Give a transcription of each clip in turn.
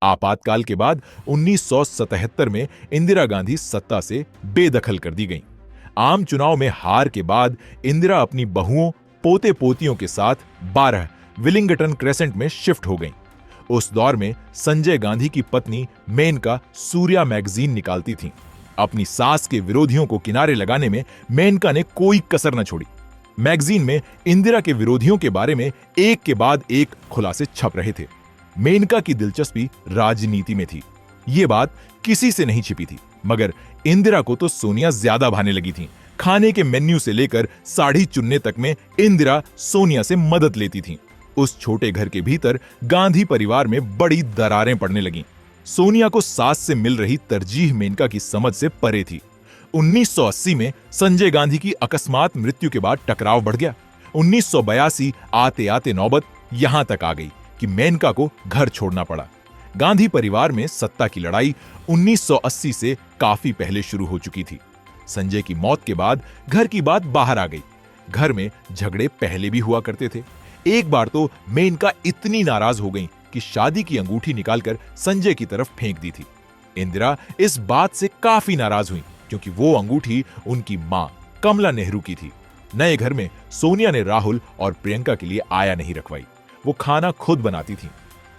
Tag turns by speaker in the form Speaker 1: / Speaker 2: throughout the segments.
Speaker 1: आपातकाल के बाद 1977 में इंदिरा गांधी सत्ता से बेदखल कर दी गईं। आम चुनाव में हार के बाद इंदिरा अपनी बहुओं, पोते पोतियों के साथ 12 विलिंगटन क्रेसेंट में शिफ्ट हो गईं। उस दौर में संजय गांधी की पत्नी मेनका सूर्या मैगजीन निकालती थीं। अपनी सास के विरोधियों को किनारे लगाने में मेनका ने कोई कसर न छोड़ी। मैगजीन में इंदिरा के विरोधियों के बारे में एक के बाद एक खुलासे छप रहे थे। मेनका की दिलचस्पी राजनीति में थी, ये बात किसी से नहीं छिपी थी, मगर इंदिरा को तो सोनिया ज्यादा भाने लगी थी। खाने के मेन्यू से लेकर साड़ी चुनने तक में इंदिरा सोनिया से मदद लेती थी। उस छोटे घर के भीतर गांधी परिवार में बड़ी दरारें पड़ने लगीं। सोनिया को सास से मिल रही तरजीह मेनका की समझ से परे थी। 1980 में संजय गांधी की अकस्मात मृत्यु के बाद टकराव बढ़ गया। 1982 आते आते नौबत यहां तक आ गई कि मेनका को घर छोड़ना पड़ा। गांधी परिवार में सत्ता की लड़ाई 1980 से काफी पहले शुरू हो चुकी थी। संजय की मौत के बाद घर की बात बाहर आ गई। घर में झगड़े पहले भी हुआ करते थे। एक बार तो मेनका इतनी नाराज हो गई कि शादी की अंगूठी निकालकर संजय की तरफ फेंक दी थी। इंदिरा इस बात से काफी नाराज हुई क्योंकि वो अंगूठी उनकी मां कमला नेहरू की थी। नए घर में सोनिया ने राहुल और प्रियंका के लिए आया नहीं रखवाई। वो खाना खुद बनाती थी।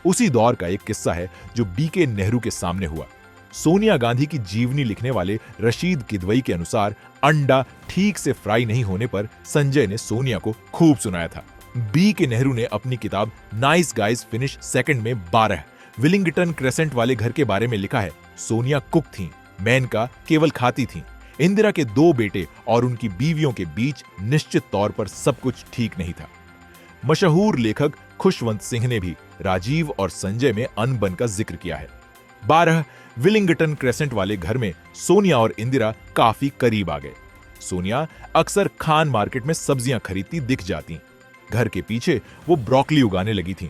Speaker 1: उसी दौर का एक किस्सा है जो बीके नेहरू के सामने हुआ। सोनिया गांधी की जीवनी लिखने वाले रशीद किदवई के अनुसार अंडा ठीक से फ्राई नहीं होने पर संजय ने सोनिया को खूब सुनाया था। बीके नेहरू ने अपनी किताब नाइस गाइज फिनिश सेकंड में 12 विलिंगटन क्रेसेंट वाले घर के बारे में लिखा है। सोनिया कुक थीं, मेनका केवल खाती थीं। इंदिरा के 2 बेटे और उनकी बीवियों के बीच निश्चित तौर पर सब कुछ ठीक नहीं था। मशहूर लेखक खुशवंत सिंह ने भी राजीव और संजय में अनबन का जिक्र किया है। 12 विलिंगटन क्रेसेंट वाले घर में सोनिया और इंदिरा काफी करीब आ गए। सोनिया अक्सर खान मार्केट में सब्जियां खरीदती दिख जाती। घर के पीछे वो ब्रोकली उगाने लगी थीं।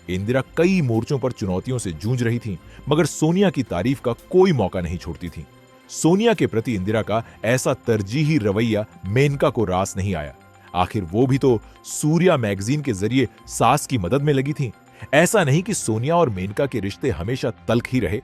Speaker 1: इंदिरा कई मोर्चों पर चुनौतियों से जूझ रही थीं, मगर सोनिया की तारीफ का कोई मौका नहीं छोड़ती थीं। सोनिया के प्रति इंदिरा का ऐसा तरजीही रवैया मेनका को रास नहीं आया। आखिर वो भी तो सूर्या मैगजीन के जरिए सास की मदद में लगी थीं। ऐसा नहीं कि सोनिया और मेनका के रिश्ते हमेशा तल्ख ही रहे।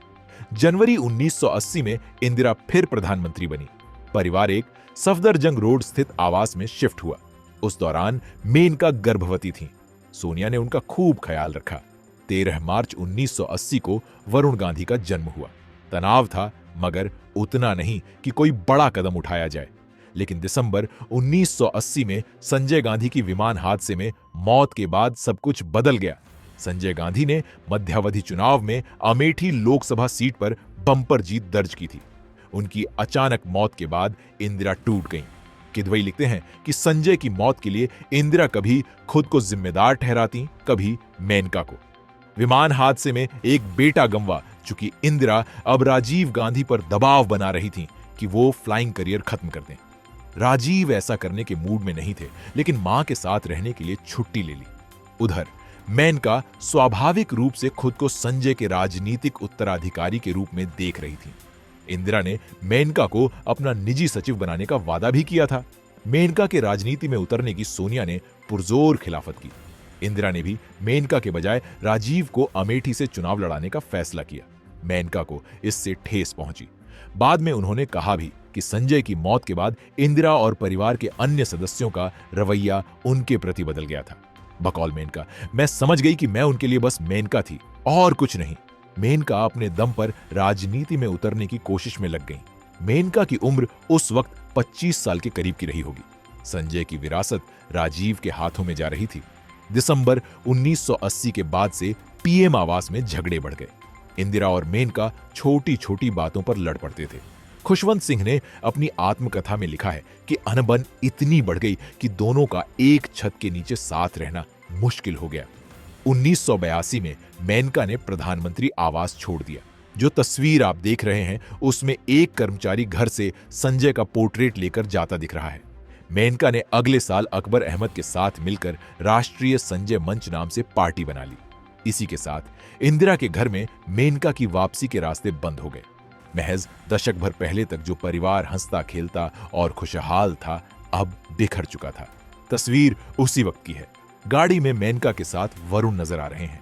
Speaker 1: जनवरी 1980 में इंदिरा फिर प्रधानमंत्री बनी। परिवार एक सफदरजंग रोड स्थित आवास में शिफ्ट हुआ। उस दौरान मेनका गर्भवती थी। सोनिया ने उनका खूब ख्याल रखा। 13 मार्च 1980 को वरुण गांधी का जन्म हुआ। तनाव था, मगर उतना नहीं कि कोई बड़ा कदम उठाया जाए। लेकिन दिसंबर 1980 में संजय गांधी की विमान हादसे में मौत के बाद सब कुछ बदल गया। संजय गांधी ने मध्यावधि चुनाव में अमेठी लोकसभा सीट पर बम्पर जीत दर्ज की थी। उनकी अचानक मौत के बाद इंदिरा टूट गईं। किदवई लिखते हैं कि संजय की मौत के लिए इंदिरा कभी खुद को जिम्मेदार ठहराती, कभी मेनका को। विमान हादसे में एक बेटा गंवा चुकी इंदिरा अब राजीव गांधी पर दबाव बना रही थीं कि वो फ्लाइंग करियर खत्म कर दें। राजीव ऐसा करने के मूड में नहीं थे, लेकिन मां के साथ रहने के लिए छुट्टी ले ली। उधर मेनका स्वाभाविक रूप से खुद को संजय के राजनीतिक उत्तराधिकारी के रूप में देख रही थी। इंदिरा ने मेनका को अपना निजी सचिव बनाने का वादा भी किया था। मेनका के राजनीति में उतरने की सोनिया ने पुरजोर खिलाफत की। इंदिरा ने भी मेनका के बजाय राजीव को अमेठी से चुनाव लड़ाने का फैसला किया। मेनका को इससे ठेस पहुंची। बाद में उन्होंने कहा भी कि संजय की मौत के बाद इंदिरा और परिवार के अन्य सदस्यों का रवैया उनके प्रति बदल गया था। बकौल मेनका, मैं समझ गई कि मैं उनके लिए बस मेनका थी और कुछ नहीं। मेनका अपने दम पर राजनीति में उतरने की कोशिश में लग गई। मेनका की उम्र उस वक्त 25 साल के करीब की रही होगी। संजय की विरासत राजीव के हाथों में जा रही थी। दिसंबर 1980 के बाद से पीएम आवास में झगड़े बढ़ गए। इंदिरा और मेनका छोटी छोटी बातों पर लड़ पड़ते थे। खुशवंत सिंह ने अपनी आत्मकथा में लिखा है कि अनबन इतनी बढ़ गई कि दोनों का एक छत के नीचे साथ रहना मुश्किल हो गया। 1982 में मेनका ने प्रधानमंत्री आवास छोड़ दिया। जो तस्वीर आप देख रहे हैं उसमें एक कर्मचारी घर से संजय का पोर्ट्रेट लेकर जाता दिख रहा है। मेनका ने अगले साल अकबर अहमद के साथ मिलकर राष्ट्रीय संजय मंच नाम से पार्टी बना ली। इसी के साथ इंदिरा के घर में मेनका की वापसी के रास्ते बंद हो गए। महज दशक भर पहले तक जो परिवार हंसता खेलता और खुशहाल था, अब बिखर चुका था। तस्वीर उसी वक्त की है। गाड़ी में मेनका के साथ वरुण नजर आ रहे हैं।